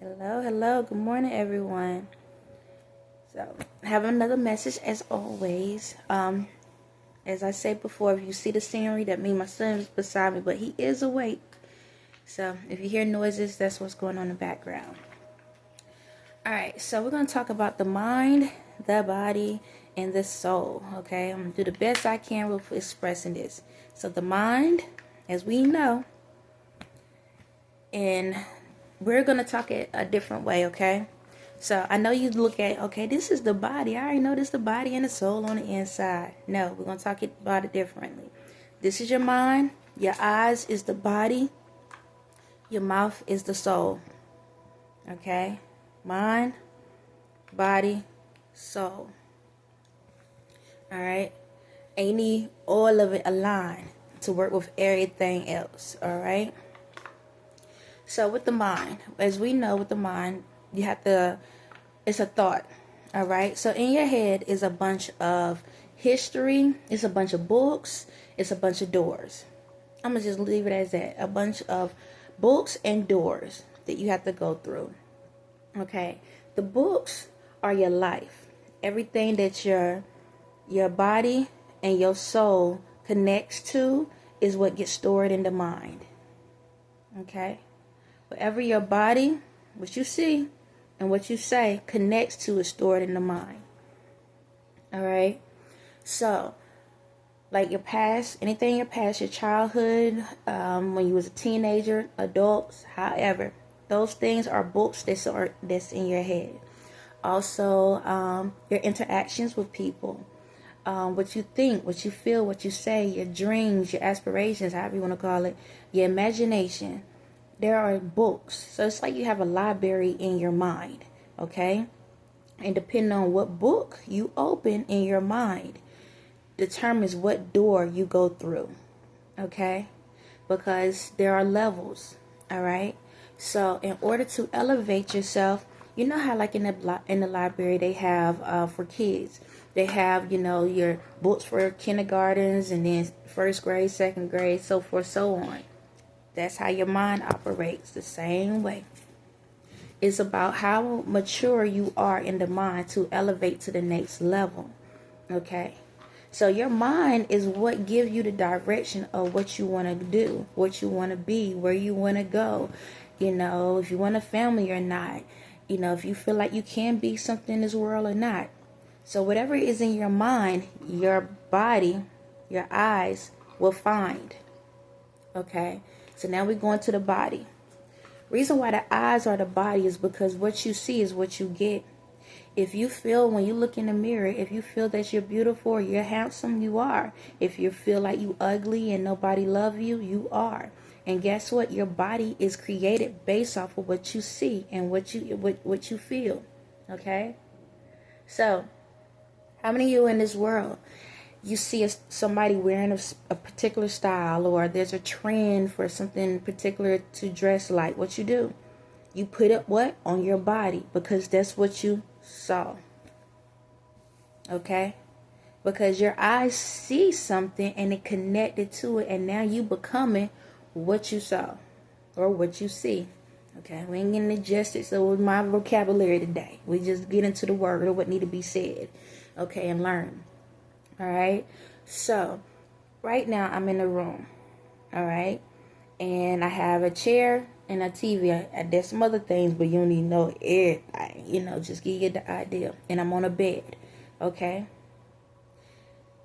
Hello. Good morning, everyone. So, I have another message as always. As I said before, if you see the scenery, that means my son is beside me, but he is awake. So, if you hear noises, that's what's going on in the background. Alright, so we're going to talk about the mind, the body, and the soul. Okay, I'm going to do the best I can with expressing this. So, the mind, as we know, and we're going to talk it a different way, okay? So I know you look at, okay, this is the body. I already know this is the body and the soul on the inside. No, we're going to talk about it differently. This is your mind. Your eyes is the body. Your mouth is the soul. Okay? Mind, body, soul. All right? And you need all of it aligned to work with everything else. All right? So with the mind, as we know with the mind, you have to, it's a thought, all right? So in your head is a bunch of history, it's a bunch of books, it's a bunch of doors. I'm going to just leave it as that, a bunch of books and doors that you have to go through, okay? The books are your life. Everything that your body and your soul connects to is what gets stored in the mind, okay? Whatever your body, what you see, and what you say connects to is stored in the mind. Alright? So, like your past, anything in your past, your childhood, when you was a teenager, adults, however, those things are books that's in your head. Also, your interactions with people. What you think, what you feel, what you say, your dreams, your aspirations, however you want to call it, your imagination. There are books. So it's like you have a library in your mind, okay? And depending on what book you open in your mind determines what door you go through, okay? Because there are levels, all right? So in order to elevate yourself, you know how like in the library they have for kids, they have, you know, your books for kindergartens and then first grade, second grade, so forth, so on. That's how your mind operates, the same way. It's about how mature you are in the mind to elevate to the next level. Okay? So your mind is what gives you the direction of what you want to do, what you want to be, where you want to go. You know, if you want a family or not. You know, if you feel like you can be something in this world or not. So whatever is in your mind, your body, your eyes will find. Okay? So now we're going to the body. Reason why the eyes are the body is because what you see is what you get. If you feel, when you look in the mirror, if you feel that you're beautiful or you're handsome, you are. If you feel like you ugly and nobody love you, you are. And guess what? Your body is created based off of what you see and what you feel. Okay? So, how many of you in this world, you see somebody wearing a particular style, or there's a trend for something particular to dress like, what you do? You put it what? On your body, because that's what you saw. Okay? Because your eyes see something and it connected to it, and now you becoming what you saw or what you see. Okay? We ain't getting adjusted, so with my vocabulary today, we just get into the word or what need to be said. Okay? And learn. All right, so right now I'm in a room, all right, and I have a chair and a TV. There's some other things, but you don't need to know everything, you know, just give you the idea. And I'm on a bed, okay?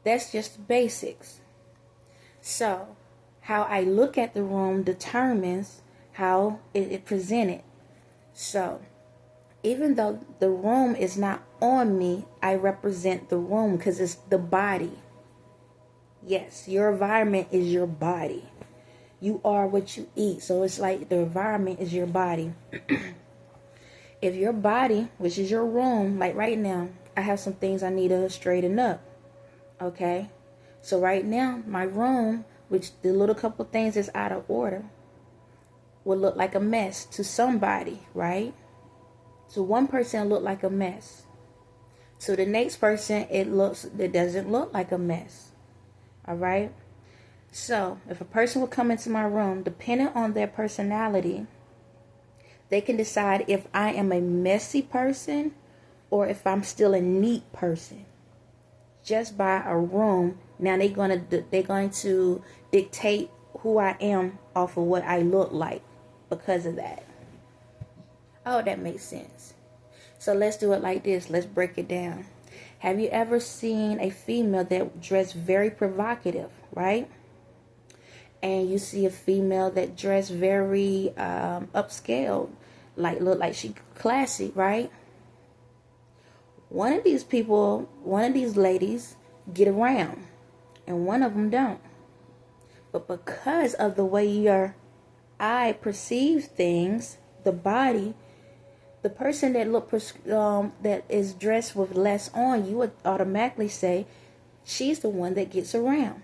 That's just the basics. So how I look at the room determines how it presented. So even though the room is not on me, I represent the room because it's the body. Yes, your environment is your body. You are what you eat. So it's like the environment is your body. If your body, which is your room, like right now, I have some things I need to straighten up. Okay? So right now, my room, which the little couple things is out of order, will look like a mess to somebody, right? So one person look like a mess. So the next person, it doesn't look like a mess. All right? So if a person will come into my room, depending on their personality, They can decide if I am a messy person or if I'm still a neat person just by a room. Now they're going to dictate who I am off of what I look like because of that. Oh, that makes sense. So let's do it like this. Let's break it down. Have you ever seen a female that dressed very provocative, right? And you see a female that dressed very upscale, like look like she classy, right? One of these people, one of these ladies get around, and one of them don't. But because of the way your eye perceives things, the body, the person that that is dressed with less on, you would automatically say she's the one that gets around.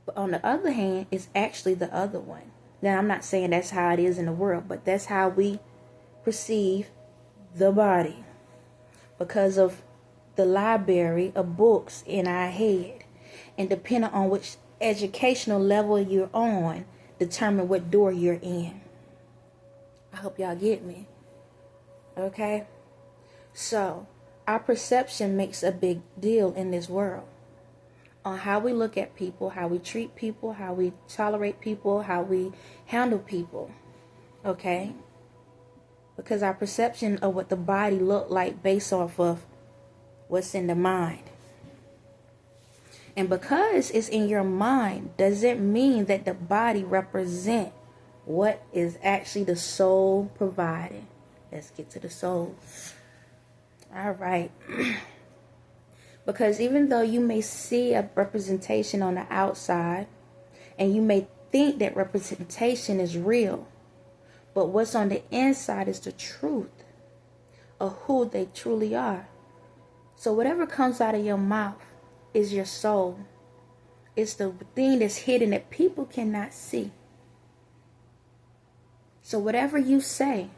But on the other hand, it's actually the other one. Now, I'm not saying that's how it is in the world, but that's how we perceive the body because of the library of books in our head. And depending on which educational level you're on, determine what door you're in. I hope y'all get me. Okay? So, our perception makes a big deal in this world. On how we look at people, how we treat people, how we tolerate people, how we handle people. Okay? Because our perception of what the body look like based off of what's in the mind. And because it's in your mind, doesn't mean that the body represent what is actually the soul providing. Let's get to the soul. All right. Because even though you may see a representation on the outside, and you may think that representation is real, but what's on the inside is the truth of who they truly are. So whatever comes out of your mouth is your soul. It's the thing that's hidden that people cannot see. So whatever you say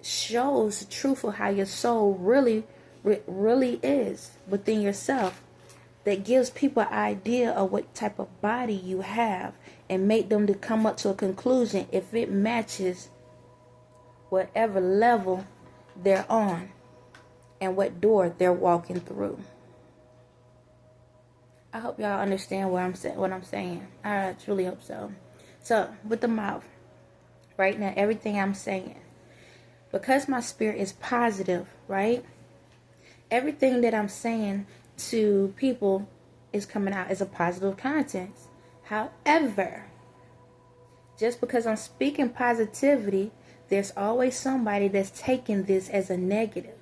shows the truth of how your soul really is within yourself, that gives people an idea of what type of body you have and make them to come up to a conclusion if it matches whatever level they're on and what door they're walking through. I hope y'all understand what I'm saying. I truly hope so. So with the mouth, right now, everything I'm saying, because my spirit is positive, right? Everything that I'm saying to people is coming out as a positive content. However, just because I'm speaking positivity, there's always somebody that's taking this as a negative.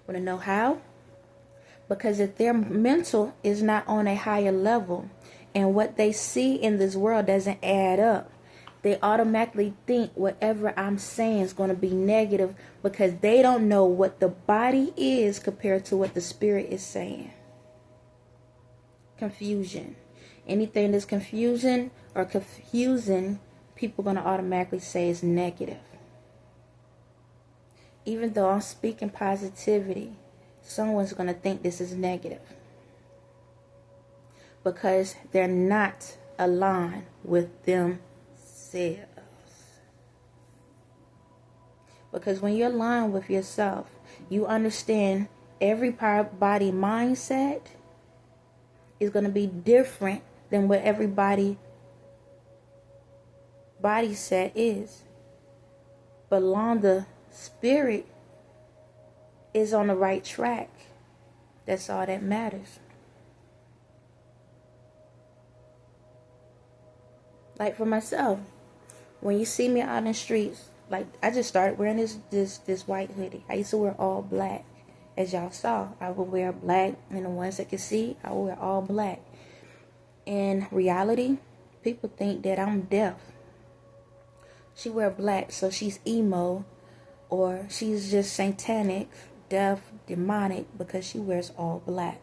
Want to know how? Because if their mental is not on a higher level and what they see in this world doesn't add up, they automatically think whatever I'm saying is going to be negative because they don't know what the body is compared to what the spirit is saying. Confusion. Anything that's confusion or confusing, people are going to automatically say is negative. Even though I'm speaking positivity, someone's going to think this is negative because they're not aligned with themselves. Because when you're aligned with yourself, you understand every body mindset is going to be different than what everybody body set is. But long the spirit is on the right track, that's all that matters. Like for myself, when you see me out in the streets, like I just started wearing this white hoodie. I used to wear all black. As y'all saw, I would wear black, and the ones that can see, I would wear all black. In reality, people think that I'm deaf. She wear black, so she's emo, or she's just satanic, deaf, demonic, because she wears all black.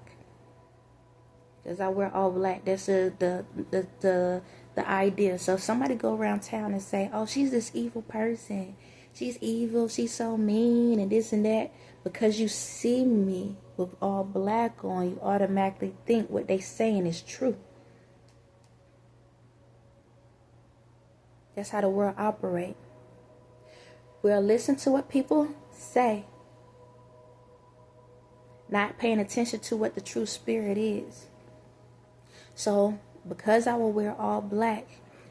Because I wear all black, that's the idea. So if somebody go around town and say, oh, she's this evil person, she's evil, she's so mean, and this and that, because you see me with all black on, you automatically think what they saying is true. That's how the world operates. We'll listen to what people say, not paying attention to what the true spirit is. So, because I will wear all black,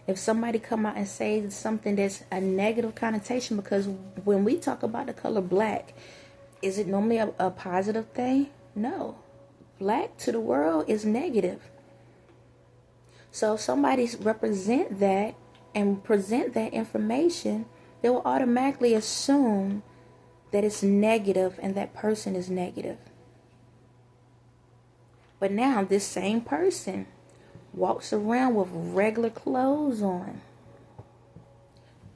if somebody come out and say something that's a negative connotation, because when we talk about the color black, is it normally a positive thing? No. Black to the world is negative. So if somebody represent that and present that information, they will automatically assume that it's negative and that person is negative. But now this same person walks around with regular clothes on,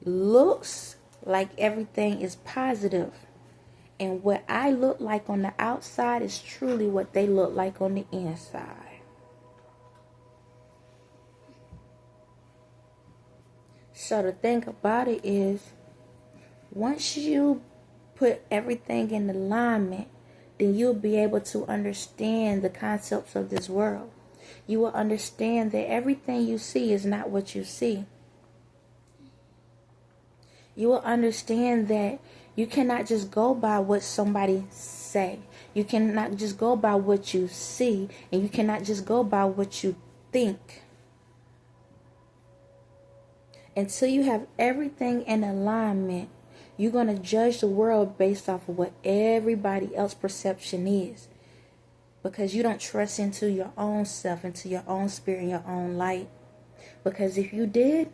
looks like everything is positive, and what I look like on the outside is truly what they look like on the inside. So the thing about it is, once you put everything in alignment, then you'll be able to understand the concepts of this world. You will understand that everything you see is not what you see. You will understand that you cannot just go by what somebody say. You cannot just go by what you see, and you cannot just go by what you think. Until you have everything in alignment, you're going to judge the world based off of what everybody else's perception is. Because you don't trust into your own self, into your own spirit, and your own light. Because if you did,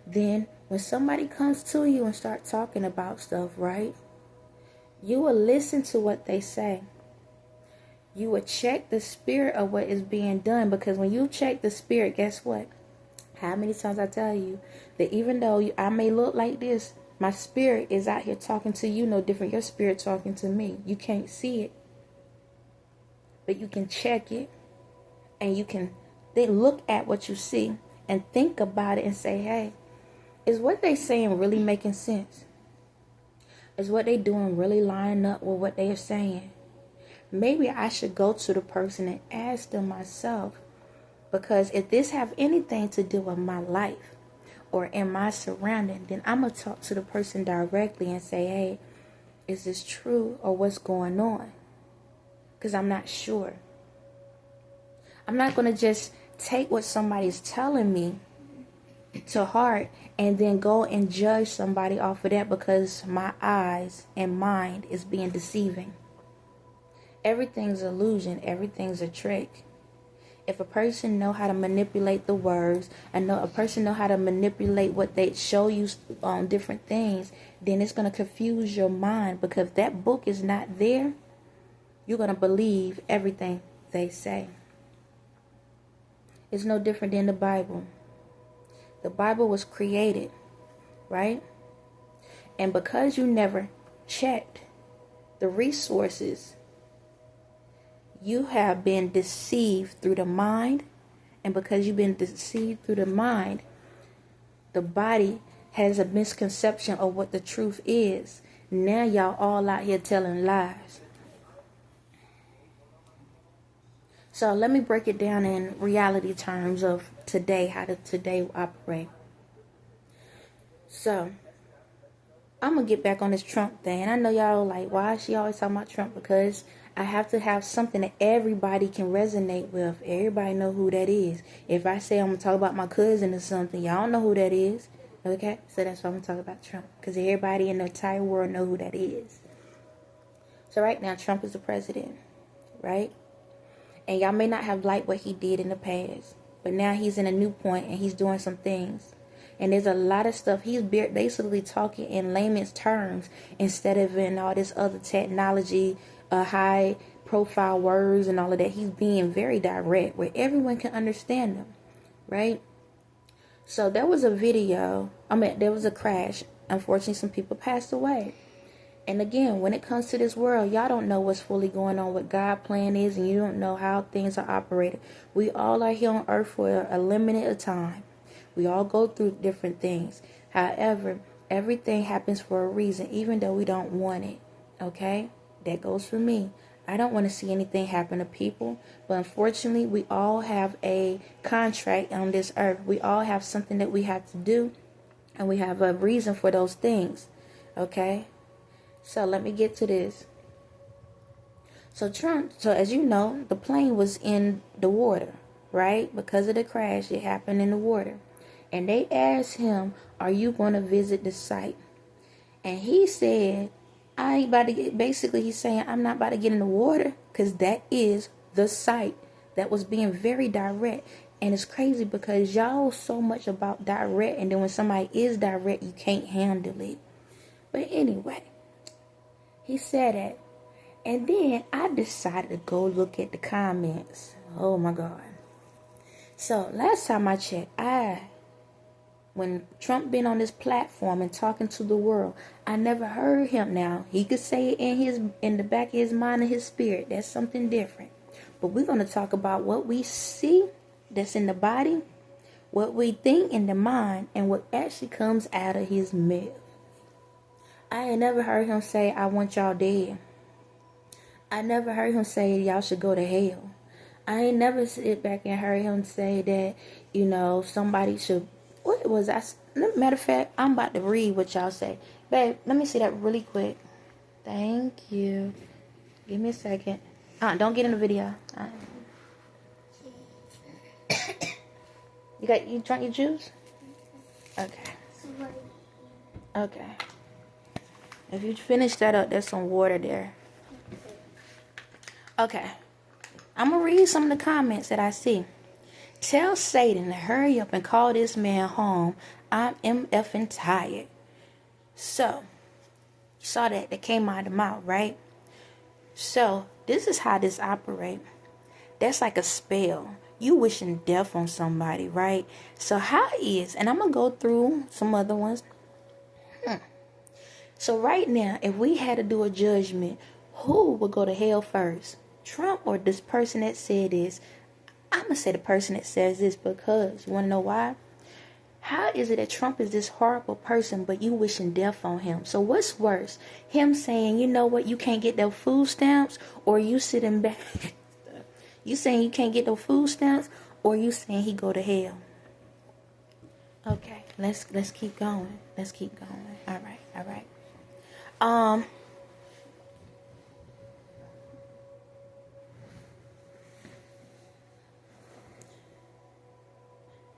then when somebody comes to you and start talking about stuff, right? You will listen to what they say. You will check the spirit of what is being done. Because when you check the spirit, guess what? How many times I tell you that even though I may look like this, my spirit is out here talking to you no different. Your spirit talking to me. You can't see it, but you can check it, and you can then look at what you see and think about it and say, hey, is what they saying really making sense? Is what they doing really lining up with what they are saying? Maybe I should go to the person and ask them myself, because if this have anything to do with my life or in my surrounding, then I'm going to talk to the person directly and say, hey, is this true or what's going on? Because I'm not sure. I'm not going to just take what somebody's telling me to heart and then go and judge somebody off of that, because my eyes and mind is being deceiving. Everything's illusion. Everything's a trick. If a person know how to manipulate the words, and a person know how to manipulate what they show you on different things, then it's going to confuse your mind, because if that book is not there, you're going to believe everything they say. It's no different than the Bible. The Bible was created, right? And because you never checked the resources, you have been deceived through the mind. And because you've been deceived through the mind, the body has a misconception of what the truth is. Now y'all all out here telling lies. So let me break it down in reality terms of today, how to today operate. So I'm going to get back on this Trump thing. And I know y'all like, why is she always talking about Trump? Because I have to have something that everybody can resonate with. Everybody know who that is. If I say I'm going to talk about my cousin or something, y'all know who that is. Okay? So that's why I'm going to talk about Trump. Because everybody in the entire world know who that is. So right now, Trump is the president. Right? And y'all may not have liked what he did in the past. But now he's in a new point and he's doing some things. And there's a lot of stuff. He's basically talking in layman's terms instead of in all this other technology, high profile words and all of that. He's being very direct where everyone can understand him. Right? So there was a video. There was a crash. Unfortunately, some people passed away. And again, when it comes to this world, y'all don't know what's fully going on, what God's plan is, and you don't know how things are operated. We all are here on earth for a limited time. We all go through different things. However, everything happens for a reason, even though we don't want it. Okay? That goes for me. I don't want to see anything happen to people. But unfortunately, we all have a contract on this earth. We all have something that we have to do. And we have a reason for those things. Okay? So let me get to this. So as you know, the plane was in the water, right? Because of the crash, it happened in the water. And they asked him, are you going to visit the site? And he said, I ain't about to get, basically he's saying, I'm not about to get in the water, because that is the site. That was being very direct. And it's crazy because y'all so much about direct, and then when somebody is direct, you can't handle it. But anyway, he said that. And then I decided to go look at the comments. Oh my God. So last time I checked, when Trump been on this platform and talking to the world, I never heard him. Now he could say it in the back of his mind and his spirit. That's something different. But we're going to talk about what we see that's in the body, what we think in the mind, and what actually comes out of his mouth. I ain't never heard him say, I want y'all dead. I never heard him say y'all should go to hell. I ain't never sit back and heard him say that, somebody should. What was I? Matter of fact, I'm about to read what y'all say. Babe, let me see that really quick. Thank you. Give me a second. Don't get in the video. You drunk your juice? Okay. Okay. If you finish that up, there's some water there. Okay. I'm going to read some of the comments that I see. Tell Satan to hurry up and call this man home. I'm effing tired. So, you saw that came out of the mouth, right? So, this is how this operates. That's like a spell. You wishing death on somebody, right? So, how is, and I'm going to go through some other ones. So, right now, if we had to do a judgment, who would go to hell first? Trump or this person that said this? I'm going to say the person that says this, because you want to know why? How is it that Trump is this horrible person, but you wishing death on him? So what's worse? Him saying, you know what, you can't get those food stamps, or you sitting back. You saying you can't get those food stamps, or you saying he go to hell? Okay, let's keep going. Let's keep going. All right.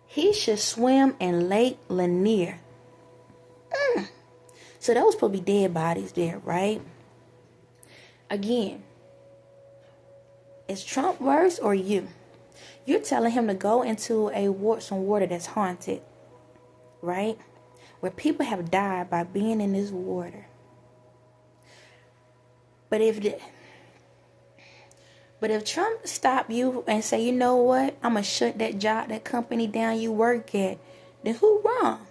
He should swim in Lake Lanier. So those probably dead bodies there, right? Again, is Trump worse or you? You're telling him to go into some water that's haunted, right? Where people have died by being in this water. But if Trump stop you and say, you know what, I'm going to shut that company down you work at, then who wrong?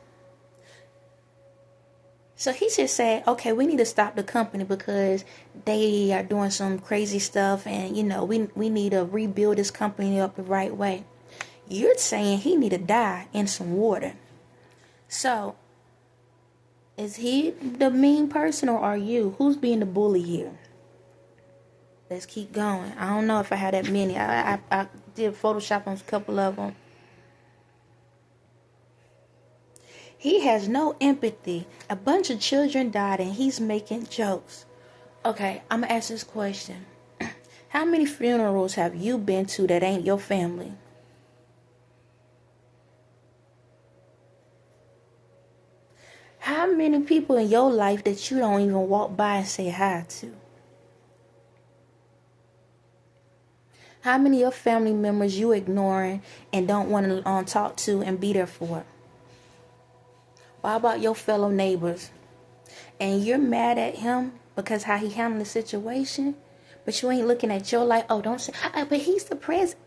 So he should say, okay, we need to stop the company because they are doing some crazy stuff, and, we need to rebuild this company up the right way. You're saying he need to die in some water. So, is he the mean person, or are you? Who's being the bully here? Let's keep going. I don't know if I had that many. I did Photoshop on a couple of them. He has no empathy. A bunch of children died and he's making jokes. Okay, I'm going to ask this question. How many funerals have you been to that ain't your family? How many people in your life that you don't even walk by and say hi to? How many of your family members you ignoring and don't want to talk to and be there for? What about your fellow neighbors? And you're mad at him because how he handled the situation, but you ain't looking at your life. Oh, don't say, but he's the president.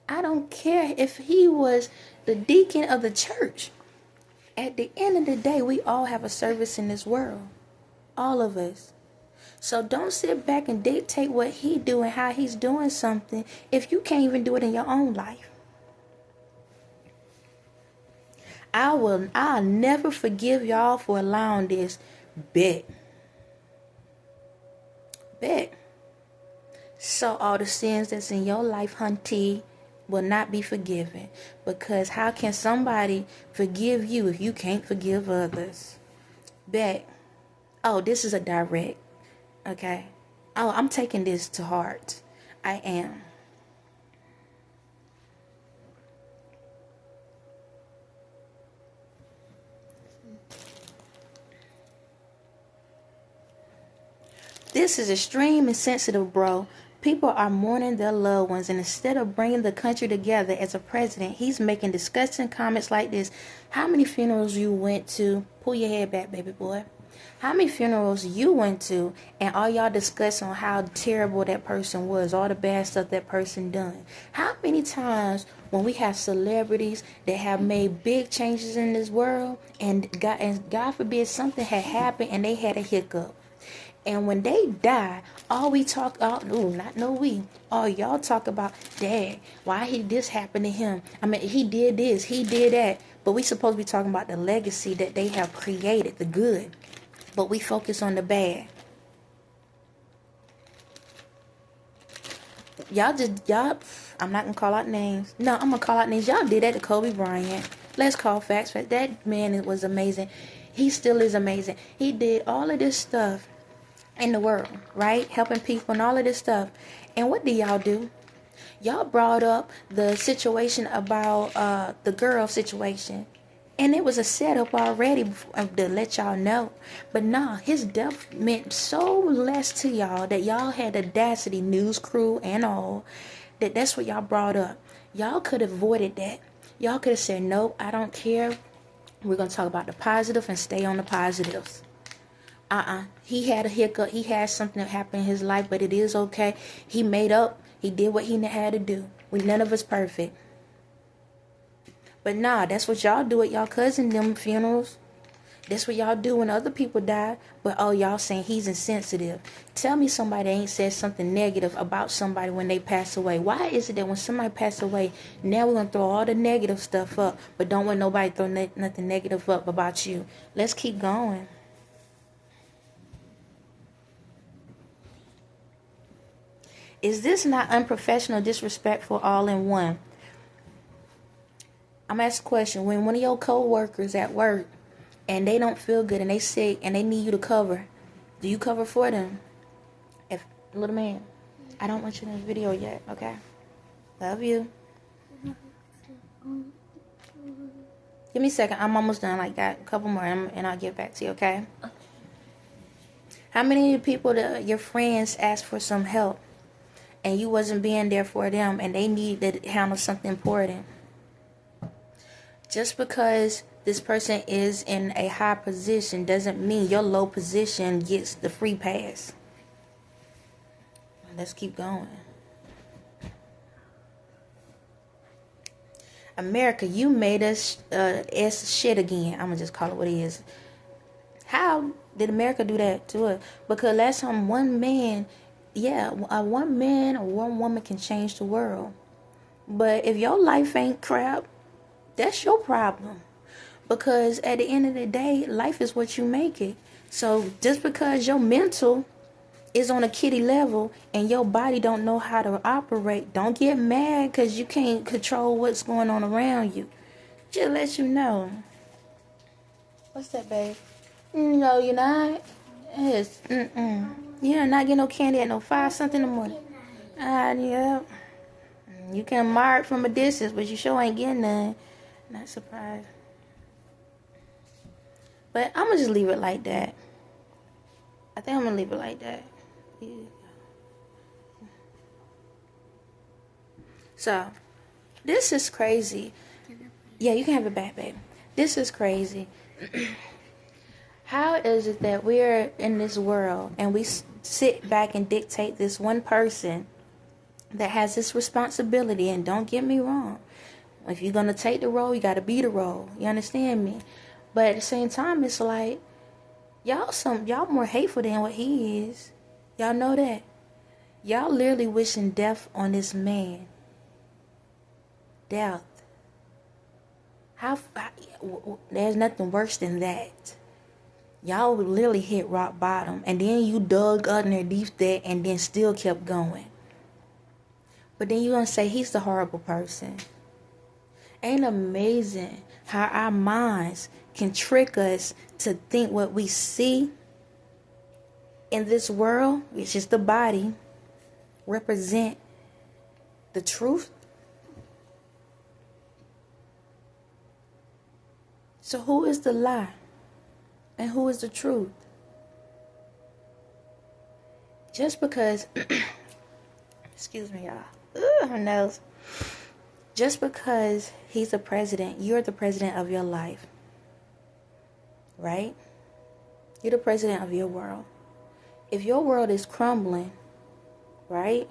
I don't care if he was the deacon of the church. At the end of the day, we all have a service in this world. All of us. So don't sit back and dictate what he do and how he's doing something if you can't even do it in your own life. I'll never forgive y'all for allowing this. Bet. So all the sins that's in your life, hunty, will not be forgiven. Because how can somebody forgive you if you can't forgive others? Bet. Oh, this is a direct. Okay. Oh, I'm taking this to heart. I am. This is extreme and sensitive, bro. People are mourning their loved ones, and instead of bringing the country together as a president, he's making disgusting comments like this. How many funerals you went to? Pull your head back, baby boy. How many funerals you went to, and all y'all discuss on how terrible that person was, all the bad stuff that person done? How many times when we have celebrities that have made big changes in this world, and God forbid something had happened and they had a hiccup? And when they die, all y'all talk about, Dad, why this happened to him? I mean, he did this, he did that. But we supposed to be talking about the legacy that they have created, the good. But we focus on the bad. I'm not going to call out names. No, I'm going to call out names. Y'all did that to Kobe Bryant. Let's call facts. That man was amazing. He still is amazing. He did all of this stuff in the world, right? Helping people and all of this stuff. And what do? Y'all brought up the situation about the girl situation. And it was a setup already to let y'all know. But nah, his death meant so less to y'all that y'all had audacity, news crew and all, that's what y'all brought up. Y'all could have avoided that. Y'all could have said, nope, I don't care. We're going to talk about the positive and stay on the positives. He had a hiccup. He had something that happened in his life, but it is okay. He made up. He did what he had to do. None of us perfect. But nah, that's what y'all do at y'all cousin them funerals. That's what y'all do when other people die. But y'all saying he's insensitive. Tell me somebody ain't said something negative about somebody when they pass away. Why is it that when somebody pass away, now we're going to throw all the negative stuff up, but don't want nobody to throw nothing negative up about you? Let's keep going. Is this not unprofessional, disrespectful, all in one? I'm asking a question. When one of your co-workers at work and they don't feel good and they sick and they need you to cover, do you cover for them? If little man, I don't want you in this video yet, okay? Love you. Give me a second. I'm almost done. Like that. A couple more and I'll get back to you, okay? How many people, your friends, asked for some help and you wasn't being there for them and they need to handle something important? Just because this person is in a high position doesn't mean your low position gets the free pass. Let's keep going. America, you made us shit again. I'm going to just call it what it is. How did America do that to us? Because last time one man or one woman can change the world. But if your life ain't crap, that's your problem. Because at the end of the day, life is what you make it. So just because your mental is on a kiddie level and your body don't know how to operate, don't get mad because you can't control what's going on around you. Just let you know. What's that, babe? No, you're not. Yes. You're not getting no candy at no 5 something in the morning. Yeah. You can mark from a distance, but you sure ain't getting none. Not surprised. But I'm going to just leave it like that. I think I'm going to leave it like that. Yeah. So, this is crazy. Yeah, you can have it back, babe. This is crazy. How is it that we're in this world and we sit back and dictate this one person that has this responsibility? And don't get me wrong. If you're going to take the role, you got to be the role. You understand me? But at the same time, it's like, y'all more hateful than what he is. Y'all know that. Y'all literally wishing death on this man. Death. There's nothing worse than that. Y'all literally hit rock bottom. And then you dug underneath that and then still kept going. But then you're going to say he's the horrible person. Ain't amazing how our minds can trick us to think what we see in this world, which is the body, represent the truth. So who is the lie and who is the truth? Just because, excuse me, y'all. Her nose. Just because he's the president, you're the president of your life. Right? You're the president of your world. If your world is crumbling, right?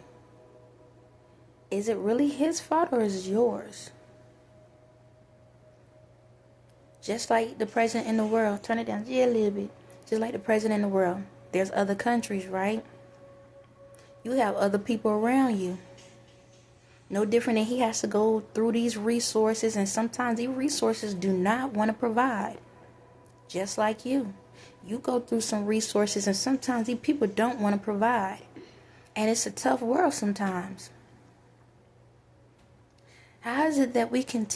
Is it really his fault or is it yours? Just like the president in the world. Turn it down just a little bit. Just like the president in the world. There's other countries, right? You have other people around you. No different than he has to go through these resources, and sometimes these resources do not want to provide. Just like you. You go through some resources, and sometimes these people don't want to provide. And it's a tough world sometimes. How is it that we can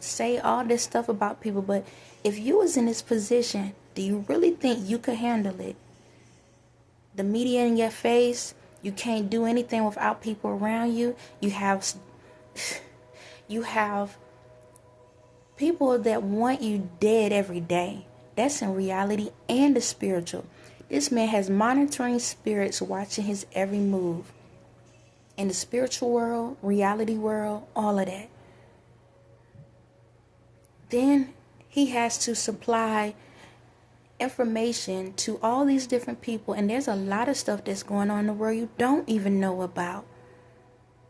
say all this stuff about people, but if you was in this position, do you really think you could handle it? The media in your face, you can't do anything without people around you. You have people that want you dead every day. That's in reality and the spiritual. This man has monitoring spirits watching his every move. In the spiritual world, reality world, all of that. Then he has to supply information to all these different people, and there's a lot of stuff that's going on in the world you don't even know about.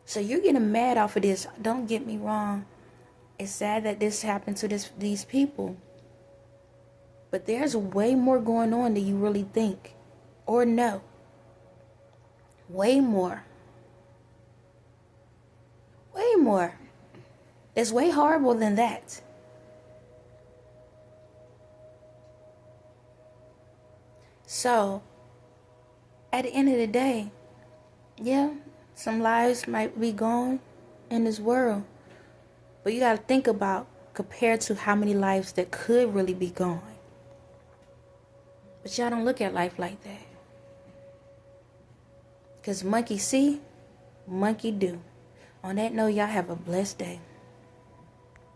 So you're getting mad off of this. Don't get me wrong. It's sad that this happened to these people. But there's way more going on than you really think or know. Way more. Way more. It's way horrible than that. So, at the end of the day, yeah, some lives might be gone in this world. But you got to think about compared to how many lives that could really be gone. But y'all don't look at life like that. Because monkey see, monkey do. On that note, y'all have a blessed day.